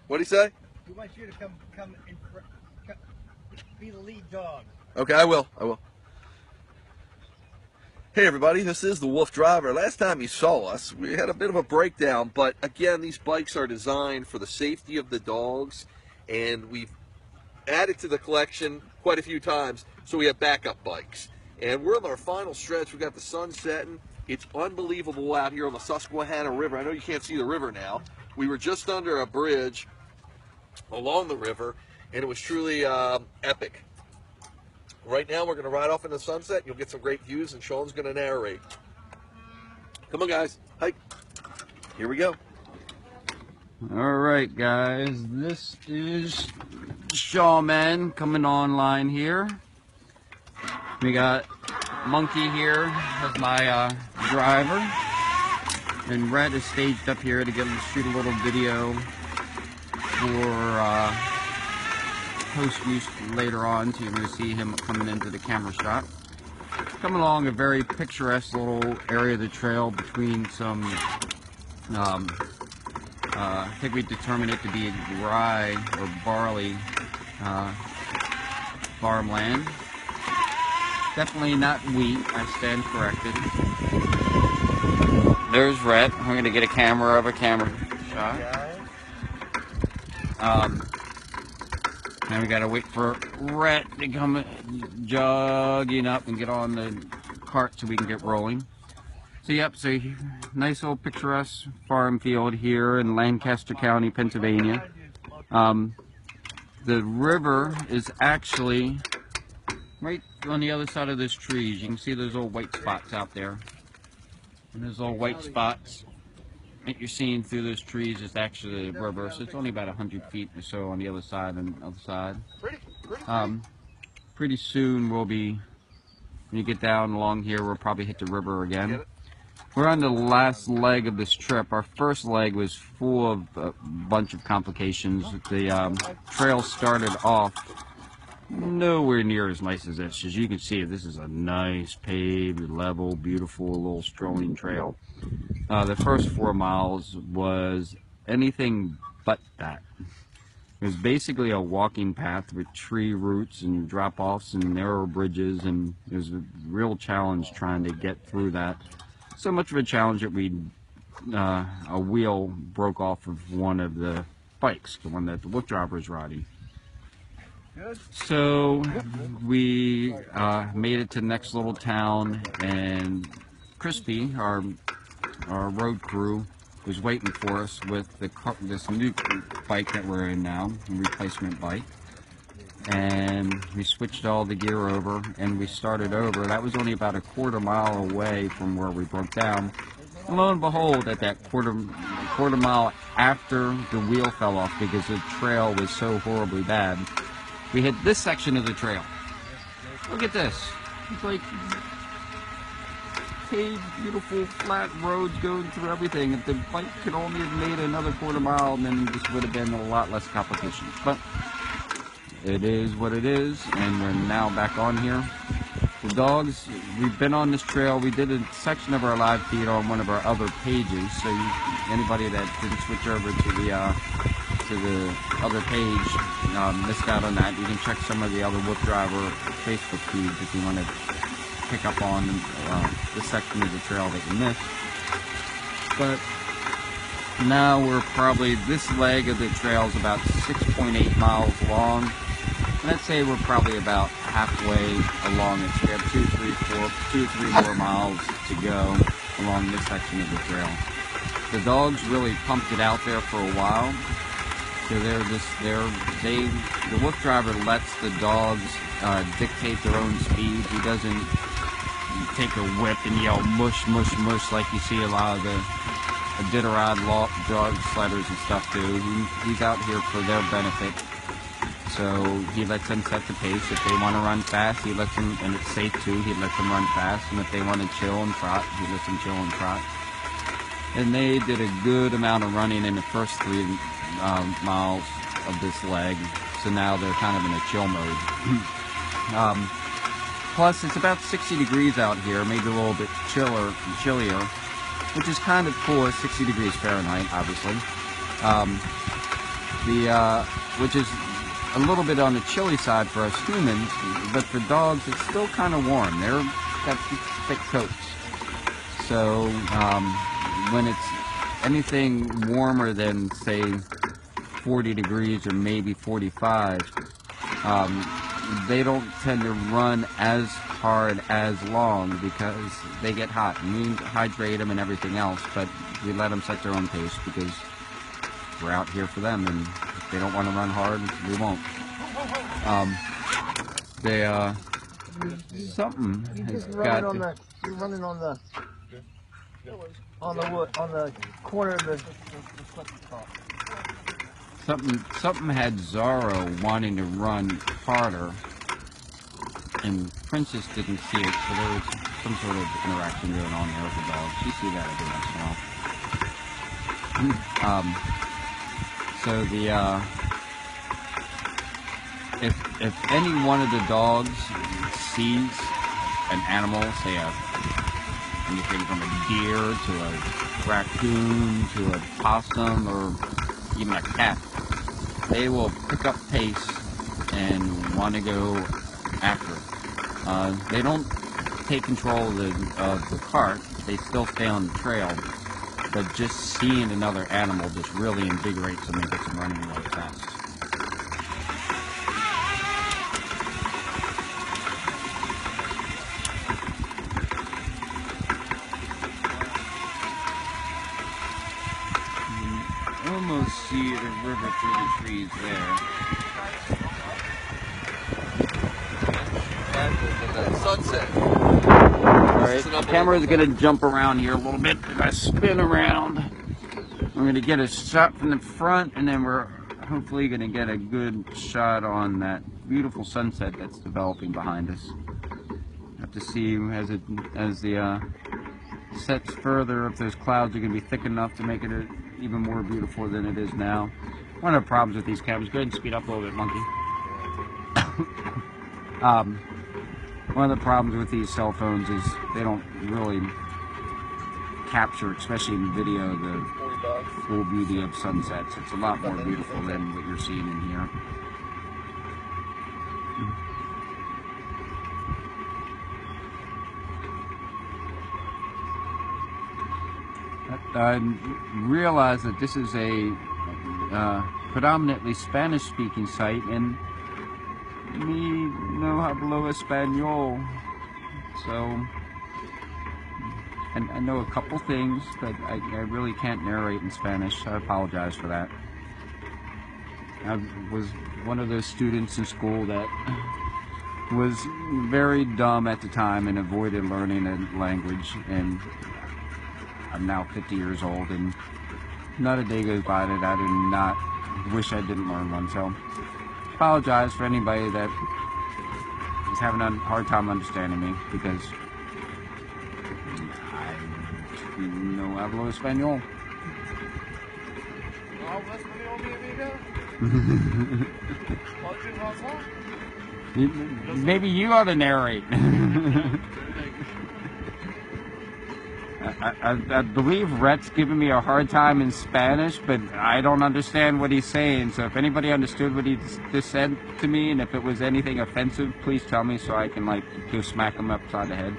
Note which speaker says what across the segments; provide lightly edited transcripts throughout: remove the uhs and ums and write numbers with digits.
Speaker 1: What'd he say?
Speaker 2: He wants you to come and be the lead dog.
Speaker 1: Okay, I will. Hey everybody, this is the WooFDriver. Last time you saw us, we had a bit of a breakdown, but again, these bikes are designed for the safety of the dogs, and we've added to the collection quite a few times, so we have backup bikes. And we're on our final stretch. We've got the sun setting. It's unbelievable out here on the Susquehanna River. I know you can't see the river now. We were just under a bridge along the river, and it was truly epic. Right now, we're going to ride off in the sunset. You'll get some great views, and Sean's going to narrate. Come on, guys. Hike. Here we go.
Speaker 3: All right, guys. This is Shawman coming online here. We got Monkey here as my driver, and Red is staged up here to shoot a little video for post use later on, so you're going to see him coming into the camera shot. Coming along a very picturesque little area of the trail between some, I think we determined it to be rye or barley farmland. Definitely not wheat, I stand corrected. There's Rhett. I'm going to get a camera shot. Now we got to wait for Rhett to come jogging up and get on the cart so we can get rolling. So yep, so nice little picturesque farm field here in Lancaster County, Pennsylvania. The river is actually right on the other side of those trees. You can see those little white spots out there. And those little white spots that you're seeing through those trees is actually the river. So it's only about 100 feet or so on the other side and the other side. Pretty soon we'll be, when you get down along here, we'll probably hit the river again. We're on the last leg of this trip. Our first leg was full of a bunch of complications. The trail started off nowhere near as nice as this. As you can see, this is a nice paved, level, beautiful little strolling trail. The first 4 miles was anything but that. It was basically a walking path with tree roots and drop-offs and narrow bridges, and it was a real challenge trying to get through that. So much of a challenge that a wheel broke off of one of the bikes, the one that the WooFDriver was riding. So we made it to the next little town, and Crispy, our road crew, was waiting for us with this new bike that we're in now, a replacement bike. And we switched all the gear over, and we started over. That was only about a quarter mile away from where we broke down. And lo and behold, at that quarter mile after the wheel fell off because the trail was so horribly bad, we hit this section of the trail. Look at this. It's like paved, beautiful, flat roads going through everything. If the bike could only have made another quarter mile, then this would have been a lot less complications. But it is what it is, and we're now back on here. The dogs, we've been on this trail. We did a section of our live feed on one of our other pages, so anybody that didn't switch over to the other page missed out on that. You can check some of the other WooFDriver Facebook feeds if you want to pick up on the section of the trail that you missed. But now we're probably, this leg of the trail is about 6.8 miles long. Let's say we're probably about halfway along it. So we have 2 or 3 more miles to go along this section of the trail. The dogs really pumped it out there for a while. So the WooFDriver lets the dogs dictate their own speed. He doesn't take a whip and yell mush, mush, mush like you see a lot of the Iditarod dog sledders and stuff do. He's out here for their benefit. So he lets them set the pace. If they want to run fast, he lets them, and it's safe too, he lets them run fast. And if they want to chill and trot, he lets them chill and trot. And they did a good amount of running in the first 3 miles of this leg. So now they're kind of in a chill mode. Plus, it's about 60 degrees out here, maybe a little bit chillier, which is kind of cool. It's 60 degrees Fahrenheit, obviously. which is a little bit on the chilly side for us humans, but for dogs it's still kind of warm. They're got thick coats. So when it's anything warmer than, say, 40 degrees or maybe 45, they don't tend to run as hard as long because they get hot. And we hydrate them and everything else, but we let them set their own pace because we're out here for them, and if they don't want to run hard, we won't. Something has got to...
Speaker 2: You're running on the wood, on the corner of the top.
Speaker 3: Something had Zorro wanting to run harder, and Princess didn't see it, so there was some sort of interaction going on there with the dog. You see that every once in a while. So if any one of the dogs sees an animal, say anything from a deer to a raccoon to a possum or even a cat, they will pick up pace and want to go after it. They don't take control of the cart. They still stay on the trail, but just seeing another animal just really invigorates them and gets them running really fast. Almost see the river through the trees there.
Speaker 1: That sunset.
Speaker 3: Alright, the camera's going to jump around here a little bit. We're going to spin around. We're going to get a shot from the front, and then we're hopefully going to get a good shot on that beautiful sunset that's developing behind us. Have to see as the sets further if those clouds are going to be thick enough to make it even more beautiful than it is now. One of the problems with these cameras, go ahead and speed up a little bit, monkey. One of the problems with these cell phones is they don't really capture, especially in video, the full beauty of sunsets. It's a lot more beautiful than what you're seeing in here. I realize that this is a predominantly Spanish-speaking site, and me no hablo español, so and I know a couple things, but I really can't narrate in Spanish. I apologize for that. I was one of those students in school that was very dumb at the time and avoided learning a language, and I'm now 50 years old, and not a day goes by that I do not wish I didn't learn one. So, apologize for anybody that is having a hard time understanding me, because I no hablo español. Maybe you ought to narrate. I believe Rhett's giving me a hard time in Spanish, but I don't understand what he's saying. So if anybody understood what he just said to me, and if it was anything offensive, please tell me so I can, like, go smack him upside the head.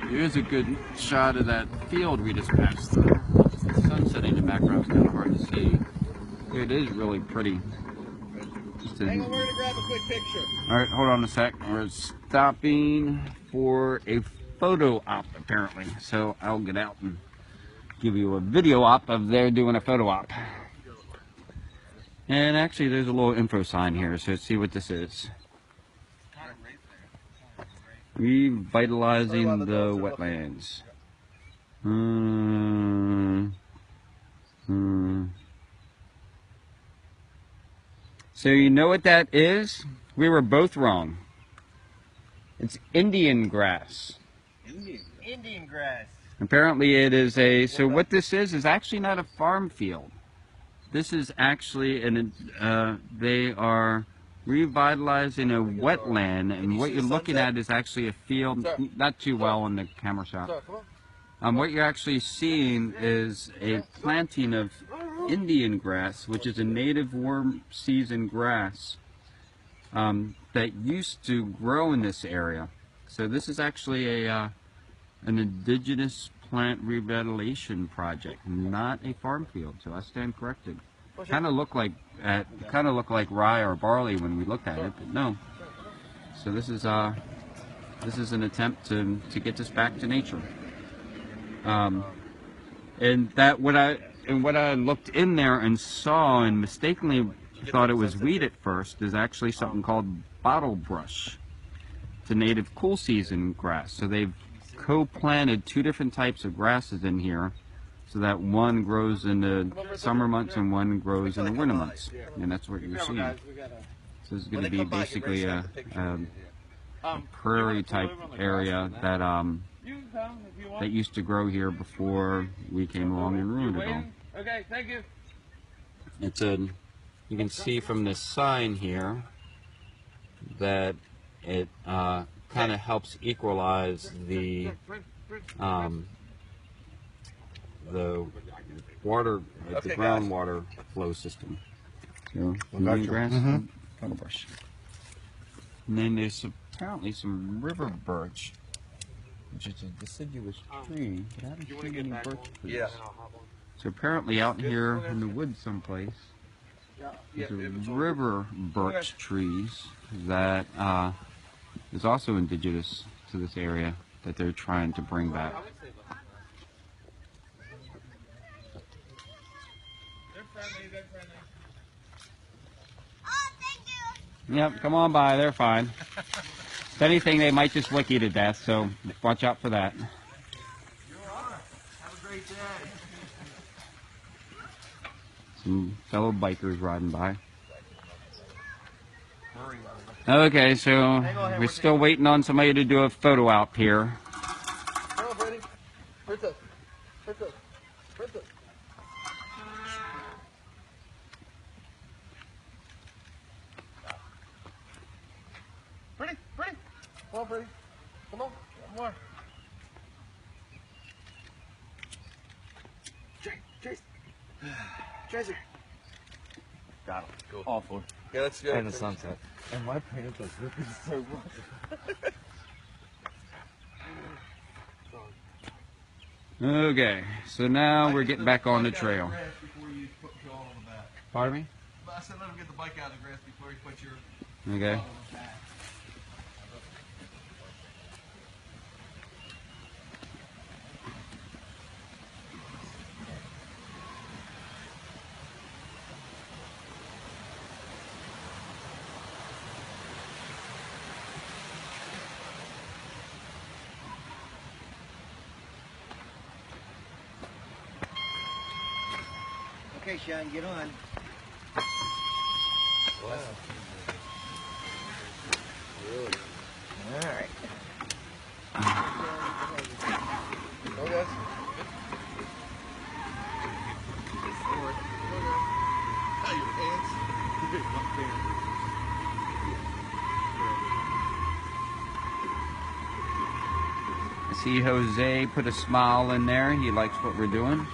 Speaker 3: Here's a good shot of that field we just passed through. The sunset in the background is kind of hard to see. It is really pretty.
Speaker 2: Hang on, we're gonna grab a quick picture.
Speaker 3: Alright, hold on a sec. We're stopping for a photo op, apparently. So I'll get out and give you a video op of there doing a photo op. And actually, there's a little info sign here, so let's see what this is. Revitalizing the wetlands. So you know what that is? We were both wrong. It's Indian grass.
Speaker 2: Indian grass.
Speaker 3: Apparently it is a, so what this is actually not a farm field. This is actually, they are revitalizing a wetland, and what you're looking at is actually a field, not too well in the camera shot. What you're actually seeing is a planting of Indian grass, which is a native warm season grass that used to grow in this area. So this is actually an indigenous plant revitalization project, not a farm field. So I stand corrected. Kind of look like rye or barley when we looked at it, but no. So this is an attempt to get this back to nature. And when I looked in there and saw and mistakenly thought it was wheat at first, is actually something called bottle brush. It's a native cool season grass. So they've co-planted two different types of grasses in here, so that one grows in the summer months and one grows in the winter months. And that's what you're seeing. So this is going to be basically a prairie type area that used to grow here before we came along and ruined it all.
Speaker 2: Okay, thank you.
Speaker 3: You can see from this sign here that it kind of helps equalize the water, the groundwater flow system. So, grass, bottle brush. And then there's apparently some river birch, which is a deciduous tree, but I haven't seen any birch trees.
Speaker 1: Yeah.
Speaker 3: So apparently out here in the woods someplace, there's a river birch trees that is also indigenous to this area that they're trying to bring back. Yep, come on by, they're fine. If anything, they might just lick you to death, so watch out for that.
Speaker 1: Have a great day.
Speaker 3: Some fellow bikers riding by. Okay, so we're still waiting on somebody to do a photo op here.
Speaker 1: Come on, Freddie. Princess. Princess. Princess. Freddie. Freddie. Come on, Freddie. Come on. One more. Chase. Chaser.
Speaker 4: Got him.
Speaker 1: Cool.
Speaker 4: Awful.
Speaker 1: Yeah, let's go.
Speaker 4: And the sunset. And my pants are ripping so much.
Speaker 3: Okay, so now we're getting back on the trail. Pardon me?
Speaker 1: I said let him get the bike out of the grass before he puts your...
Speaker 3: Okay.
Speaker 2: Okay, Sean, get on.
Speaker 1: Wow. Really?
Speaker 2: All right.
Speaker 1: Oh, yes. Oh, your pants.
Speaker 3: I see Jose put a smile in there. He likes what we're doing.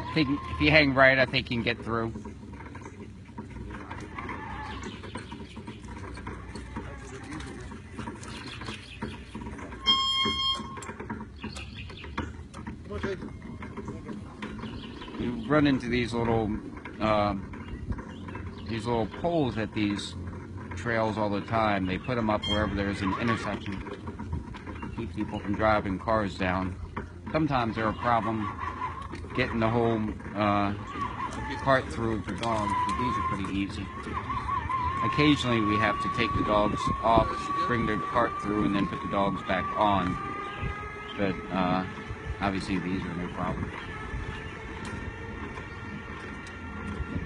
Speaker 3: I think if you hang right, I think you can get through. You run into these little poles at these trails all the time. They put them up wherever there's an intersection to keep people from driving cars down. Sometimes they're a problem getting the whole cart through for dogs, but these are pretty easy. Occasionally we have to take the dogs off, bring the cart through, and then put the dogs back on. But obviously these are no problem.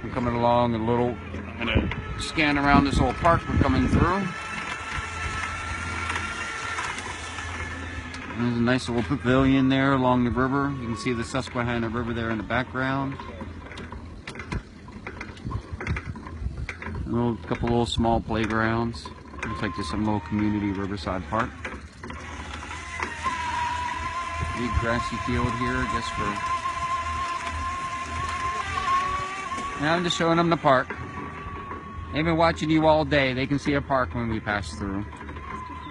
Speaker 3: We're coming along in a scan around this little park we're coming through. There's a nice little pavilion there along the river. You can see the Susquehanna River there in the background. A couple little small playgrounds. Looks like just some little community riverside park. Big grassy field here, I guess for... Now I'm just showing them the park. They've been watching you all day. They can see a park when we pass through.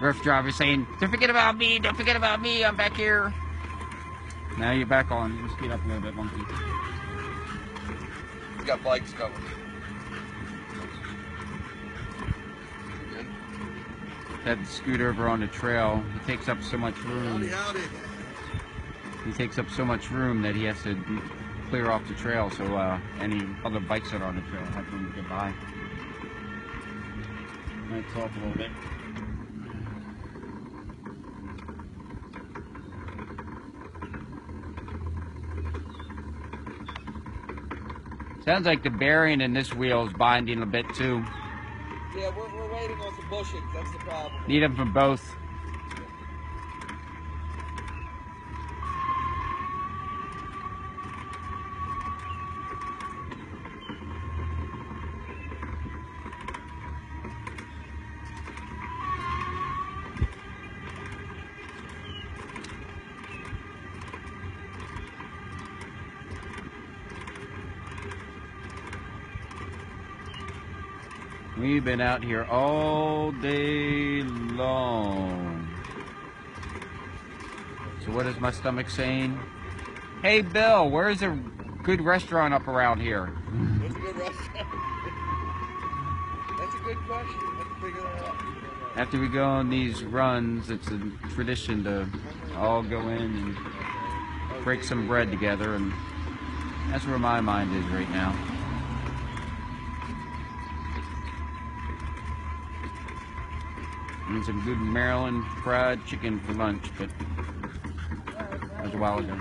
Speaker 3: WooFDriver saying, "Don't forget about me, don't forget about me, I'm back here." Now you're back on. You speed up a little bit, Monkey.
Speaker 1: We got bikes coming.
Speaker 3: That scooter over on the trail, he takes up so much room.
Speaker 1: Howdy.
Speaker 3: He takes up so much room that he has to clear off the trail so any other bikes that are on the trail have room to get by. Might talk a little bit. Sounds like the bearing in this wheel is binding a bit too.
Speaker 1: Yeah, we're waiting on some bushings. That's the problem.
Speaker 3: Need them for both. We've been out here all day long. So what is my stomach saying? Hey Bill, where's a good restaurant up around here?
Speaker 1: What's a good restaurant? That's a good question. Let's figure that out.
Speaker 3: After we go on these runs, it's a tradition to all go in and break some bread together, and that's where my mind is right now. And some good Maryland fried chicken for lunch, but that was a while ago.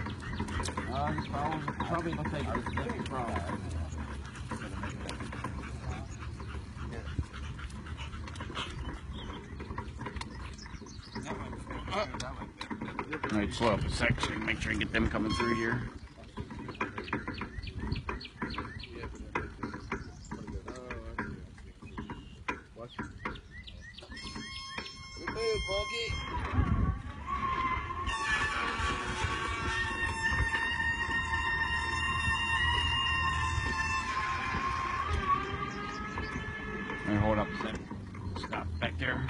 Speaker 3: Probably gonna take this Alright, slow up a sec so make sure I get them coming through here. Let me hold up a sec. Stop back there.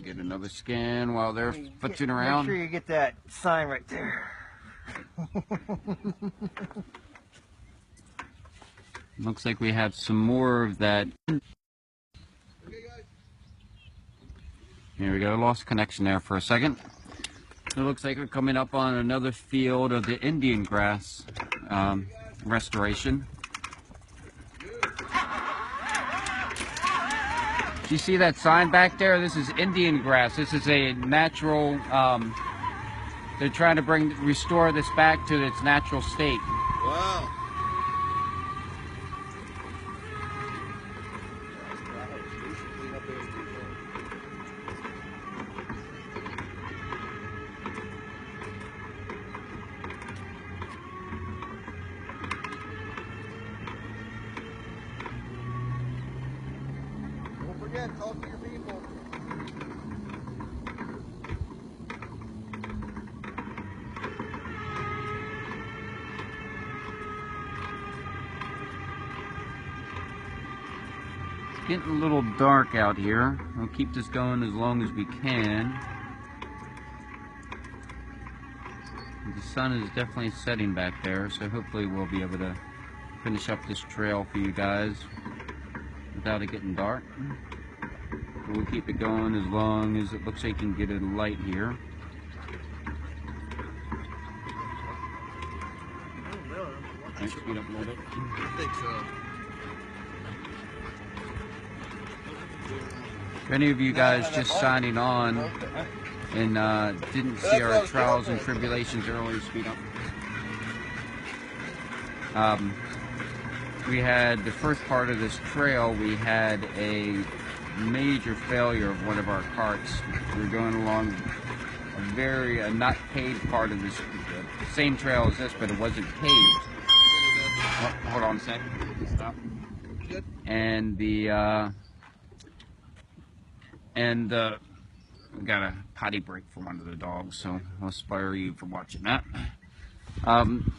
Speaker 3: Get another scan while they're footing around.
Speaker 2: Make sure you get that sign right there.
Speaker 3: Looks like we have some more of that. Here we go, lost connection there for a second. So it looks like we're coming up on another field of the Indian grass restoration. Do you see that sign back there? This is Indian grass. This is a natural, they're trying to restore this back to its natural state.
Speaker 1: Wow. Don't forget, talk to your people.
Speaker 3: It's getting a little dark out here. We'll keep this going as long as we can. The sun is definitely setting back there, so hopefully we'll be able to finish up this trail for you guys without it getting dark. But we'll keep it going as long as it looks like you can get a light here. Right, speed up a little bit.
Speaker 1: I think so.
Speaker 3: If any of you guys just signing on and didn't see our trials and tribulations earlier, speed up. we had the first part of this trail, we had a major failure of one of our carts. We were going along a very not paved part of this, same trail as this, but it wasn't paved. Oh, hold on a second. Stop. And we got a potty break for one of the dogs, so I'll spare you for watching that. And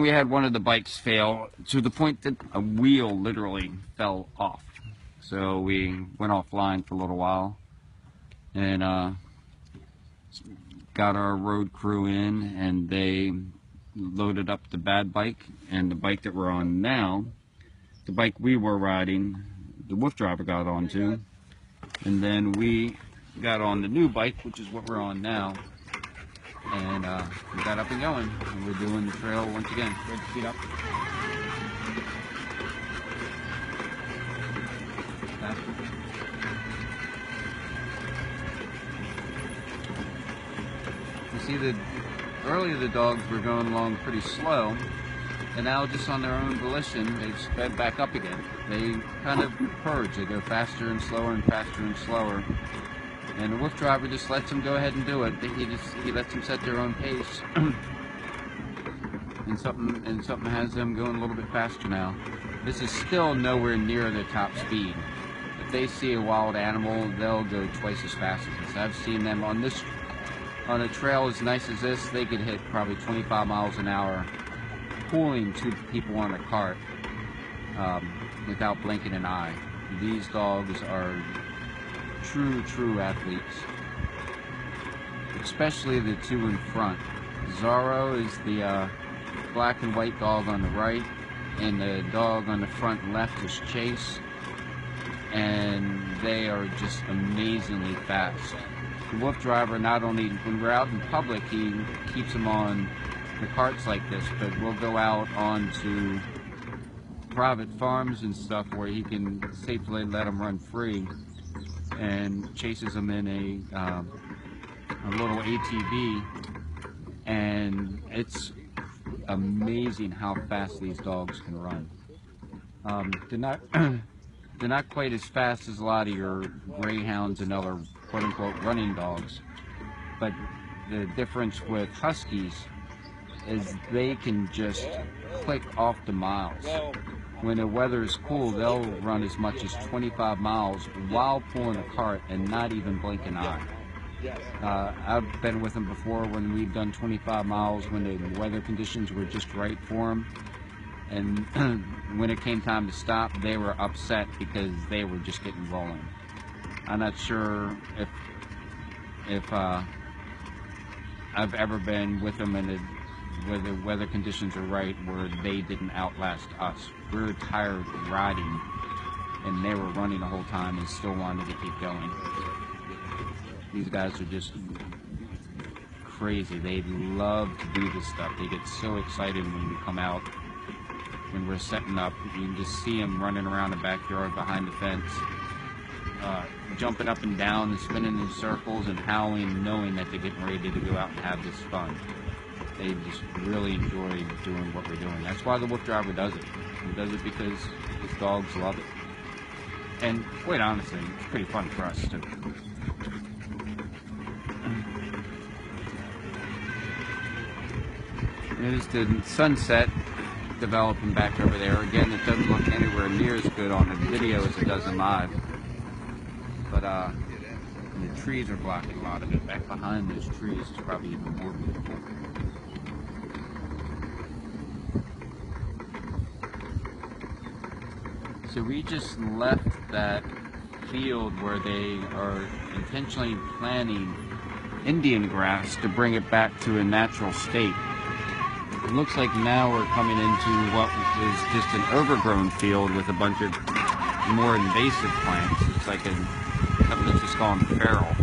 Speaker 3: we had one of the bikes fail to the point that a wheel literally fell off. So we went offline for a little while and got our road crew in, and they loaded up the bad bike and the bike that we're on now. The bike we were riding, the WooFDriver got onto, and then we got on the new bike, which is what we're on now, and we got up and going, and we're doing the trail once again. Go ahead, speed up. Faster. You see, earlier the dogs were going along pretty slow, and now just on their own volition, they've sped back up again. They kind of purge. They go faster and slower and faster and slower. And the WooFDriver just lets them go ahead and do it. He lets them set their own pace. and something has them going a little bit faster now. This is still nowhere near their top speed. If they see a wild animal, they'll go twice as fast as this. I've seen them on a trail as nice as this, they could hit probably 25 miles an hour, pulling two people on a cart without blinking an eye. These dogs are true athletes, especially the two in front. Zorro is the black and white dog on the right, and the dog on the front left is Chase, and they are just amazingly fast. The WooFDriver, not only when we're out in public, he keeps them on the carts like this, but we'll go out onto private farms and stuff where he can safely let them run free, and chases them in a little ATV, and it's amazing how fast these dogs can run. They're not quite as fast as a lot of your greyhounds and other quote-unquote running dogs, but the difference with Huskies is they can just click off the miles. When the weather is cool, they'll run as much as 25 miles while pulling a cart and not even blink an eye. I've been with them before when we've done 25 miles when the weather conditions were just right for them, and when it came time to stop, they were upset because they were just getting rolling. I'm not sure if I've ever been with them where the weather conditions are right where they didn't outlast us. We were tired riding, and they were running the whole time and still wanted to keep going. These guys are just crazy. They love to do this stuff. They get so excited when we come out, when we're setting up. You can just see them running around the backyard behind the fence, jumping up and down and spinning in circles and howling, knowing that they're getting ready to go out and have this fun. They just really enjoy doing what we're doing. That's why the WooFDriver does it. He does it because his dogs love it. And quite honestly, it's pretty fun for us too. There's the sunset developing back over there. Again, it doesn't look anywhere near as good on the video as it does in live. But the trees are blocking a lot of it. Back behind those trees is probably even more beautiful. So we just left that field where they are intentionally planting Indian grass to bring it back to a natural state. It looks like now we're coming into what is just an overgrown field with a bunch of more invasive plants. It's like let's just call them feral.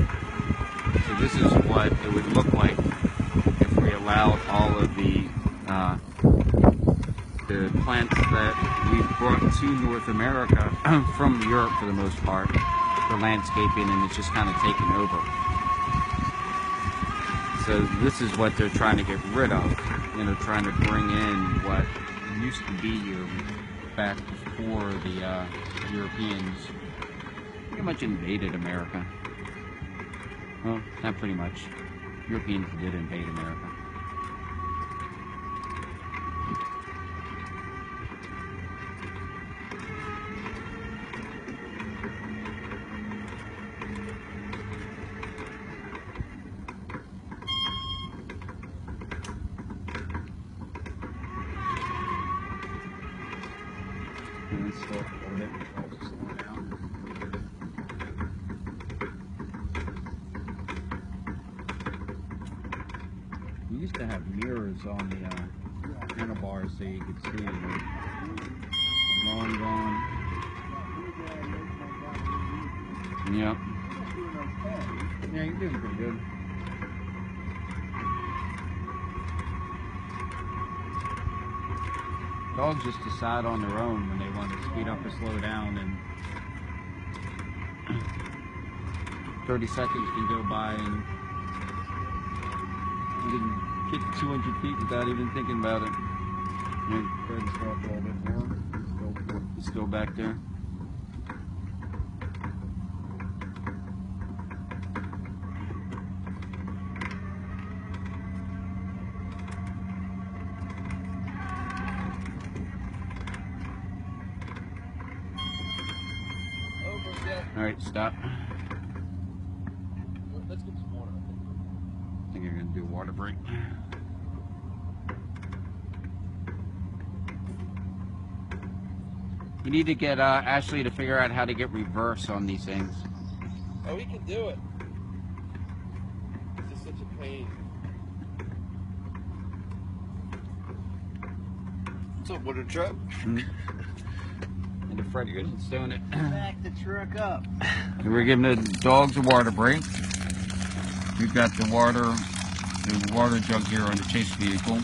Speaker 3: So this is what it would look like if we allowed all of the plants that we brought to North America from Europe for the most part for landscaping, and it's just kind of taken over. So this is what they're trying to get rid of. You know, trying to bring in what used to be back before the Europeans pretty much invaded America. Well, not pretty much. Europeans did invade America. And it's still a little bit before we slow down. We used to have mirrors on the handlebars so you could see it. Long gone. Yep. Yeah, you're doing pretty good. Dogs just decide on their own when they want to speed up or slow down, and 30 seconds can go by and you can get 200 feet without even thinking about it. Go ahead and stop a little bit more. He's still back there. Alright, stop.
Speaker 1: Let's get some water.
Speaker 3: I think you're going to do a water break. You need to get Ashley to figure out how to get reverse on these things.
Speaker 1: Oh, we can do it. It's just such a pain. What's up, water truck?
Speaker 3: And the Fred isn't stowing it.
Speaker 2: Back the truck up.
Speaker 3: We're giving the dogs a water break. We've got the water jug here on the chase vehicle.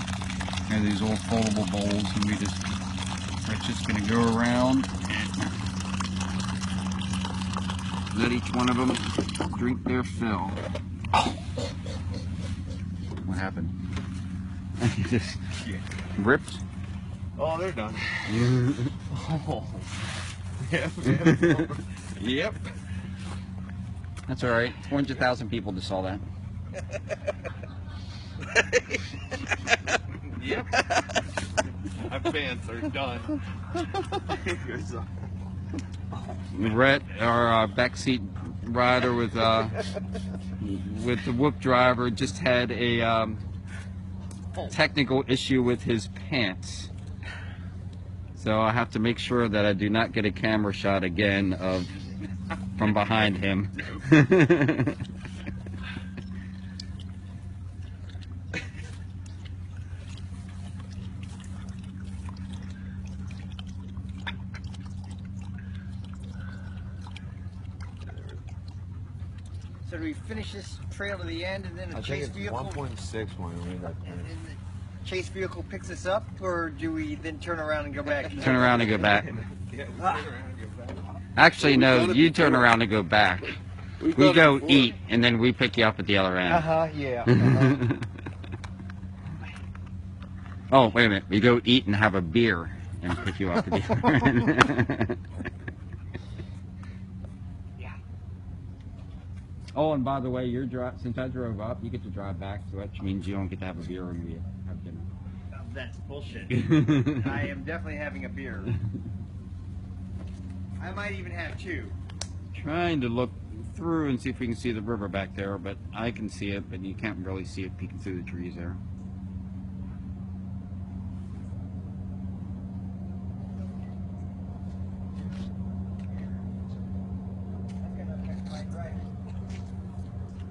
Speaker 3: And these old foldable bowls, and that's just going to go around and let each one of them drink their fill. What happened? You just ripped?
Speaker 1: Oh, they're done. Oh. Yep. Yep.
Speaker 3: That's all right. 400,000 people just saw that.
Speaker 1: Yep. My pants are done.
Speaker 3: Rhett, our backseat rider with the WooFDriver, just had a technical issue with his pants. So I have to make sure that I do not get a camera shot again of from behind him.
Speaker 2: So do we finish this trail to the end and then the
Speaker 4: I
Speaker 2: chase
Speaker 4: think it's
Speaker 2: vehicle?
Speaker 4: 1.6 when we read that.
Speaker 2: And then the chase vehicle picks us up, or do we then turn around and go back?
Speaker 3: Turn around and go back.
Speaker 1: Yeah,
Speaker 3: Actually, no, you turn around and go back.
Speaker 1: We've
Speaker 3: We
Speaker 1: done it
Speaker 3: go
Speaker 1: before.
Speaker 3: eat, and then we pick you up at the other end.
Speaker 2: Yeah.
Speaker 3: Oh, wait a minute. We go eat and have a beer and pick you up at the other end.
Speaker 2: Yeah.
Speaker 3: Oh, and by the way, since I drove up, you get to drive back, so which means you don't get to have a beer when we have dinner.
Speaker 2: Oh, that's bullshit. I am definitely having a beer. I might even have two.
Speaker 3: Trying to look through and see if we can see the river back there, but I can see it, but you can't really see it peeking through the trees there.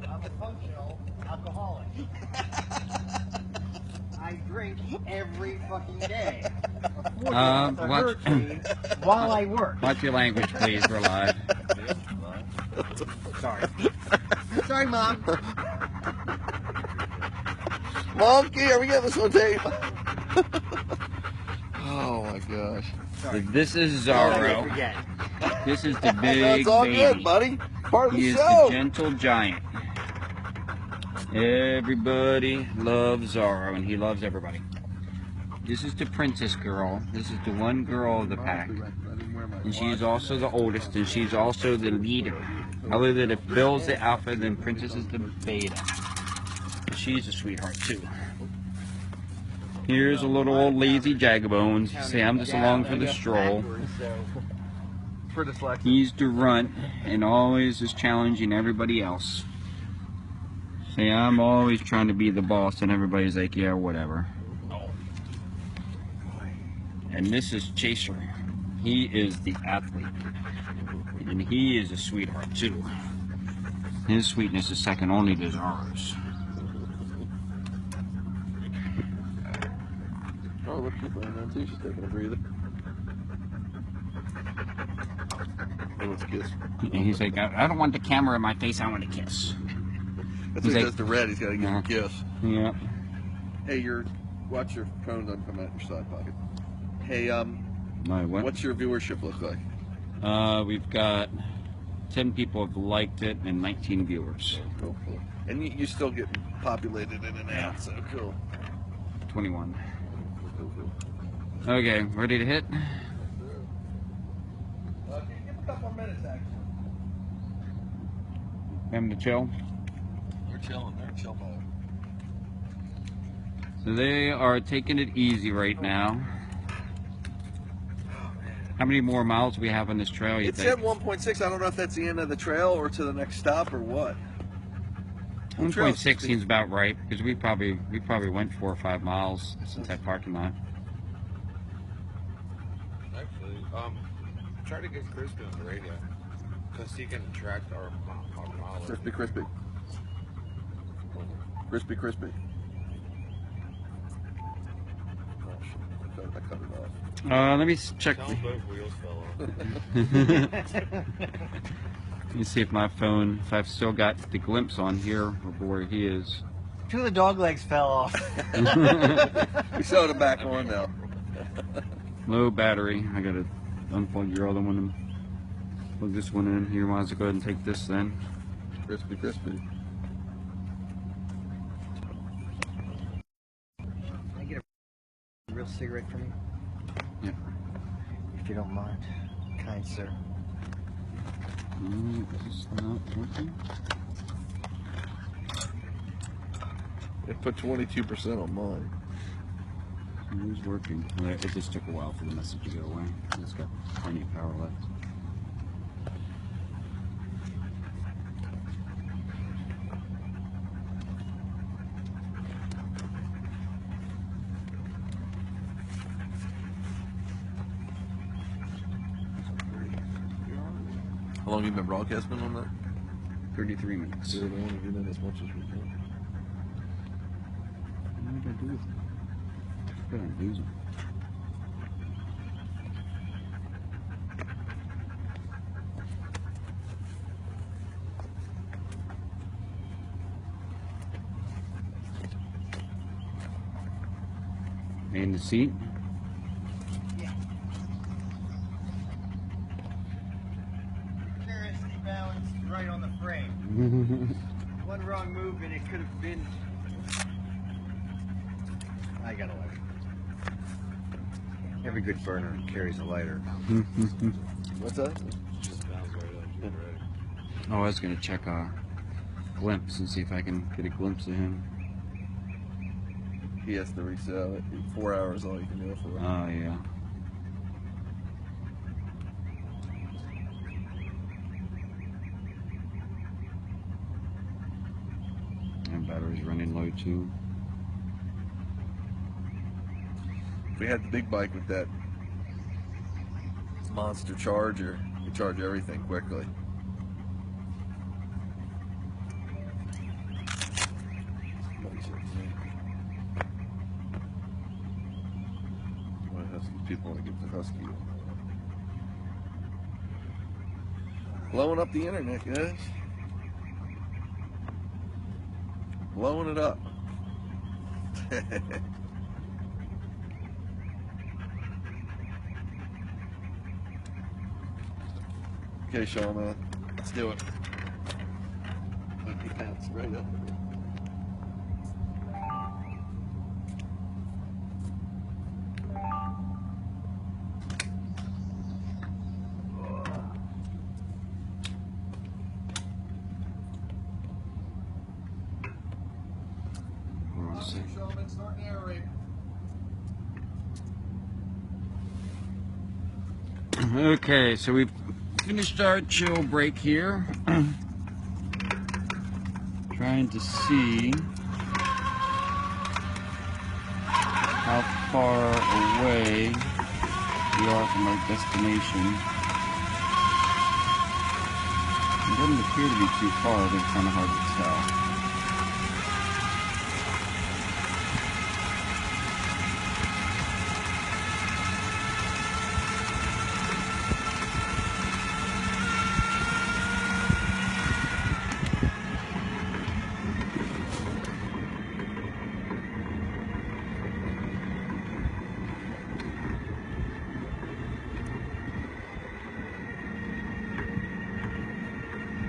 Speaker 2: I'm a functional alcoholic. I drink every fucking day.
Speaker 3: Watch,
Speaker 2: While I work.
Speaker 3: watch your language, please. We're live.
Speaker 2: Sorry. Sorry, Mom.
Speaker 1: Monkey, are we getting this on tape? Oh my gosh.
Speaker 2: Sorry.
Speaker 3: This is
Speaker 2: I
Speaker 3: Zorro.
Speaker 2: forget.
Speaker 3: This is the big
Speaker 1: That's all
Speaker 3: baby.
Speaker 1: good, buddy. Part of
Speaker 3: He
Speaker 1: the
Speaker 3: is
Speaker 1: show.
Speaker 3: the gentle giant. Everybody loves Zorro, and he loves everybody. This is the princess girl. This is the one girl of the pack. And she's also the oldest, and she's also the leader. Other than if Bill's the alpha, then Princess is the beta. And she's a sweetheart too. Here's a little old lazy Jagabones. Say I'm just along for the stroll.
Speaker 1: For dyslexia.
Speaker 3: He's the runt and always is challenging everybody else. Say I'm always trying to be the boss and everybody's like, yeah, whatever. And this is Chaser. He is the athlete. And he is a sweetheart too. His sweetness is second only to ours.
Speaker 1: Oh, look, she's laying down too. She's taking a breather. Hey, let's kiss.
Speaker 3: And he's like, I don't want the camera in my face, I want to kiss.
Speaker 1: That's
Speaker 3: He's
Speaker 1: what he
Speaker 3: like,
Speaker 1: does to Red. He's got to give him a kiss.
Speaker 3: Yeah.
Speaker 1: Hey, watch your phone doesn't come out your side pocket. Hey,
Speaker 3: My what?
Speaker 1: what's your viewership look like?
Speaker 3: We've got 10 people have liked it and 19 viewers.
Speaker 1: Cool, cool. And you still get populated in and out, so cool.
Speaker 3: 21.
Speaker 1: Cool, cool.
Speaker 3: Okay, ready to hit?
Speaker 2: Give a couple more minutes, actually.
Speaker 3: Having to chill?
Speaker 1: They're chilling. They're in chill mode.
Speaker 3: So they are taking it easy right now. How many more miles do we have on this trail, you
Speaker 1: It
Speaker 3: think?
Speaker 1: said 1.6. I don't know if that's the end of the trail or to the next stop or what.
Speaker 3: 1.6 seems about right, because we probably went 4 or 5 miles since that parking lot.
Speaker 4: Actually, try to get Crispy on the radio, because he can track our mileage.
Speaker 1: Crispy, crispy. Crispy, crispy. Oh, shit. I cut it off.
Speaker 3: Let me check.
Speaker 4: Tell him both wheels fell off.
Speaker 3: Let me see if my phone, if I've still got the glimpse on here of where he is.
Speaker 2: 2 of the dog legs fell off.
Speaker 1: We sewed it back on now.
Speaker 3: Low battery. I gotta unplug your other one and plug this one in. Here, might as well go ahead and take this then.
Speaker 1: Crispy, crispy.
Speaker 2: Can I get a real cigarette from you?
Speaker 3: Yeah.
Speaker 2: If you don't mind, kind sir.
Speaker 3: Is this not working?
Speaker 1: It put 22% on mine.
Speaker 3: It is working. It just took a while for the message to go away. It's got plenty of power left.
Speaker 1: How long have you been broadcasting on that?
Speaker 3: 33 minutes.
Speaker 1: We only get in as much as we can.
Speaker 3: What did I do with it? I forgot I lose them. In the seat.
Speaker 2: Yeah. Seriously balanced right on the frame. One wrong move and it could have been. I got a lighter. Every good burner carries a lighter.
Speaker 1: What's that?
Speaker 4: Just bounce right up. Get ready.
Speaker 3: Oh, I was gonna check glimpse and see if I can get a glimpse of him.
Speaker 1: He has to resell it. 4 hours all you can do it for.
Speaker 3: Oh yeah. And battery's running low too.
Speaker 1: If we had the big bike with that monster charger, you charge everything quickly. People want to get the Husky. Blowing up the internet, guys. Blowing it up. Okay, Sean, man. Let's do it. Yeah, it's right up there.
Speaker 3: Okay, so we've finished our chill break here. Trying to see how far away we are from our destination. It doesn't appear to be too far, but it's kind of hard to tell.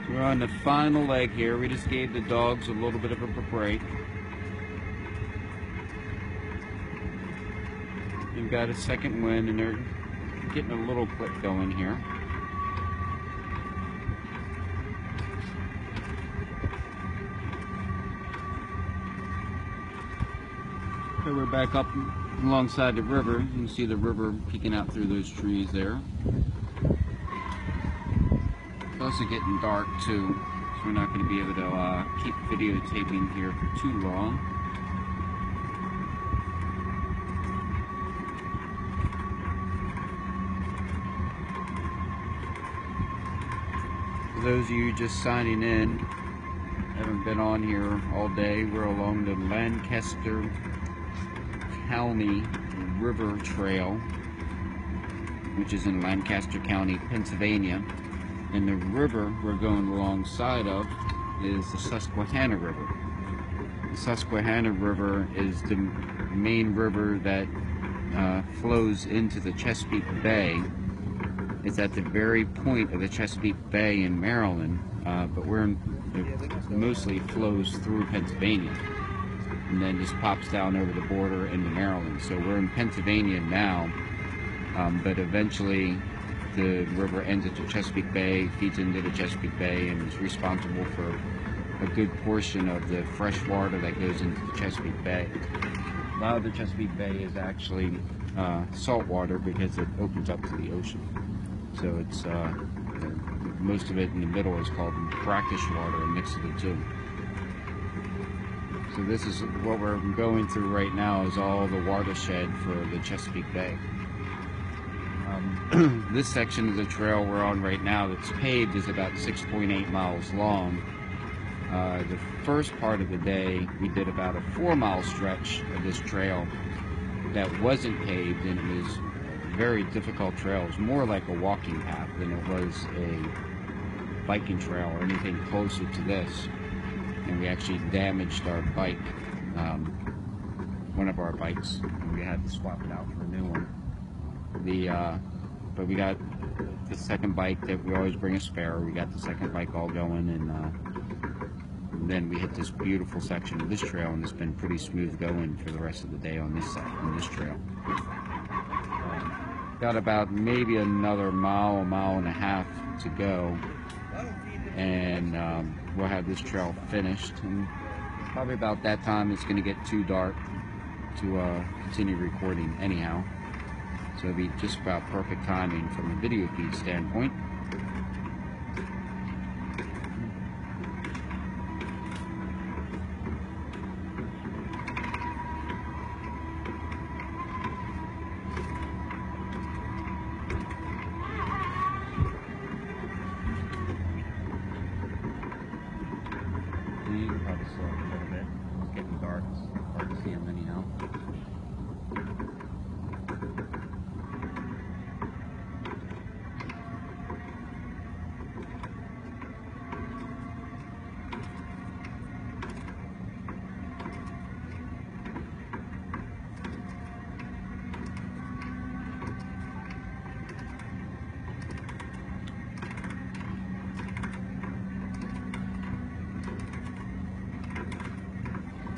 Speaker 3: We're on the final leg here. We just gave the dogs a little bit of a break. We've got a second wind and they're getting a little clip going here. So we're back up alongside the river. You can see the river peeking out through those trees there. It's also getting dark too, so we're not going to be able to keep videotaping here for too long. For those of you just signing in, haven't been on here all day, we're along the Lancaster County River Trail, which is in Lancaster County, Pennsylvania. And the river we're going alongside of is the Susquehanna River. The Susquehanna River is the main river that flows into the Chesapeake Bay. It's at the very point of the Chesapeake Bay in Maryland, but it mostly flows through Pennsylvania and then just pops down over the border into Maryland. So we're in Pennsylvania now, but eventually the river ends at the Chesapeake Bay, feeds into the Chesapeake Bay, and is responsible for a good portion of the fresh water that goes into the Chesapeake Bay. A lot of the Chesapeake Bay is actually salt water because it opens up to the ocean. So it's most of it in the middle is called brackish water, a mix of the two. So this is what we're going through right now, is all the watershed for the Chesapeake Bay. This section of the trail we're on right now that's paved is about 6.8 miles long. The first part of the day we did about a 4-mile stretch of this trail that wasn't paved, and it was a very difficult trail. It was more like a walking path than it was a biking trail or anything closer to this. And we actually damaged our bike, one of our bikes, and we had to swap it out for a new one. But we got the second bike that we always bring a spare. We got the second bike all going, and then we hit this beautiful section of this trail, and it's been pretty smooth going for the rest of the day on this trail. Got about maybe another mile and a half to go, and we'll have this trail finished. And probably about that time it's going to get too dark to continue recording anyhow. So it'll be just about perfect timing from a video feed standpoint. You can probably slow up a little bit. It's getting dark. It's hard to see them anyhow.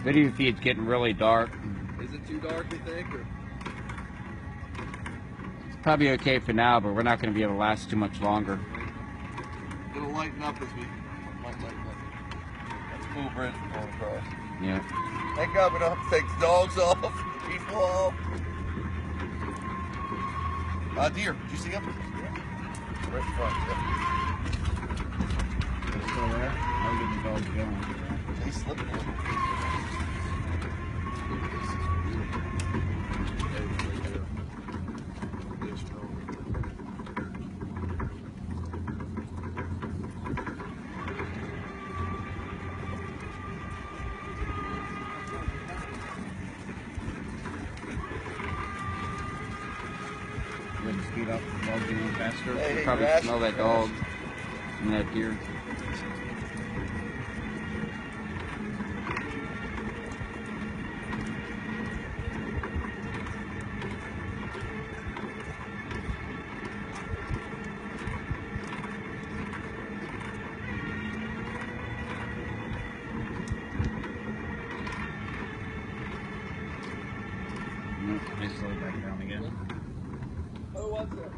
Speaker 3: Video feed's getting really dark.
Speaker 1: Is it too dark, you think? Or?
Speaker 3: It's probably okay for now, but we're not going to be able to last too much longer.
Speaker 1: It'll lighten up as we might lighten up. That's a cool bridge we're going across.
Speaker 3: Yeah.
Speaker 1: Thank God we don't have to take the dogs off, people off. Deer, did you see them? right in front. Yep.
Speaker 3: Still there? I'll get the dogs going.
Speaker 1: He's slipping a little.
Speaker 3: Good to speed up, the dog's getting faster.
Speaker 1: Hey,
Speaker 3: You probably
Speaker 1: Rash.
Speaker 3: smell that dog and that deer. I slow back down again.
Speaker 1: Oh, what's that?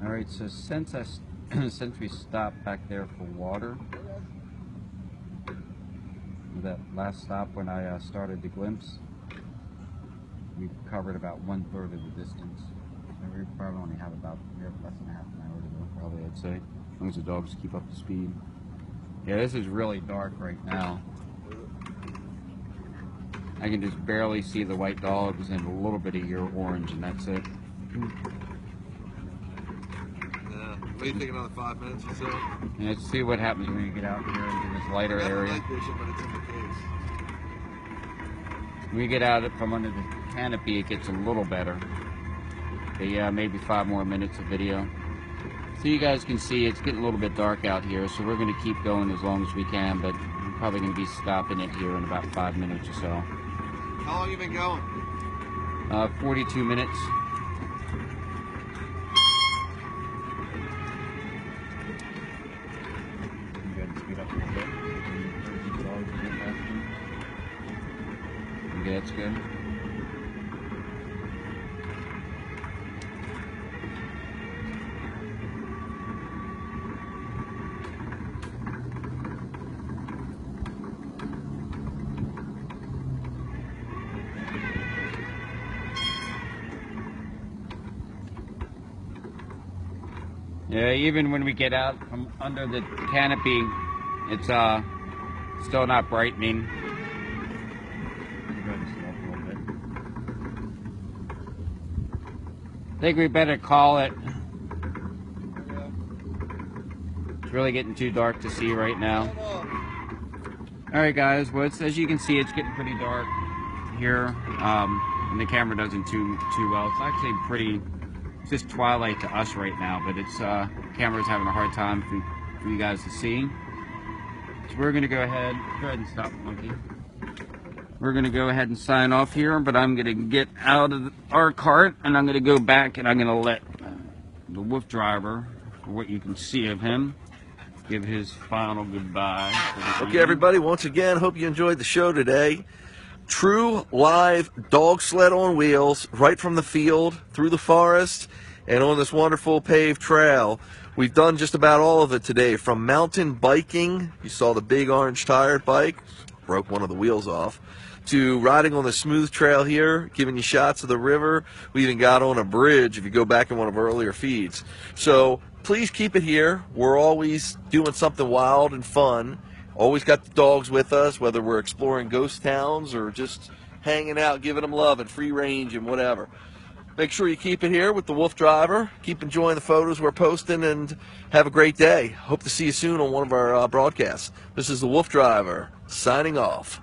Speaker 3: Alright, so since since we stopped back there for water, that last stop when I started the glimpse, we covered about 1/3 of the distance. So we probably only have less than half an hour to go, probably, I'd say, as long as the dogs keep up the speed. Yeah, this is really dark right now. I can just barely see the white dogs and a little bit of your orange, and that's it.
Speaker 1: What do you think, another 5 minutes or so?
Speaker 3: And let's see what happens when you get out here into this lighter area.
Speaker 1: Night vision, but it's in the case.
Speaker 3: When we get out from under the canopy, it gets a little better. But yeah, maybe 5 more minutes of video. So you guys can see it's getting a little bit dark out here, so we're going to keep going as long as we can, but we're probably going to be stopping it here in about 5 minutes or so.
Speaker 1: How long have you been going?
Speaker 3: 42 minutes. You got to speed up a little bit. Okay, that's good. Yeah, even when we get out from under the canopy, it's still not brightening. I think we better call it. It's really getting too dark to see right now. Alright guys, well, as you can see, it's getting pretty dark here, and the camera doesn't too well. It's actually pretty, it's just twilight to us right now, but it's camera's having a hard time for you guys to see. So we're gonna go ahead and stop, monkey. We're gonna go ahead and sign off here, but I'm gonna get out of our cart and I'm gonna go back and I'm gonna let the WooFDriver, for what you can see of him, give his final goodbye.
Speaker 1: Okay, everybody, once again, hope you enjoyed the show today. True live dog sled on wheels, right from the field, through the forest, and on this wonderful paved trail. We've done just about all of it today, from mountain biking, you saw the big orange tired bike, broke one of the wheels off, to riding on the smooth trail here, giving you shots of the river. We even got on a bridge if you go back in one of our earlier feeds. So please keep it here. We're always doing something wild and fun. Always got the dogs with us, whether we're exploring ghost towns or just hanging out, giving them love and free range and whatever. Make sure you keep it here with the WooFDriver. Keep enjoying the photos we're posting, and have a great day. Hope to see you soon on one of our broadcasts. This is the WooFDriver signing off.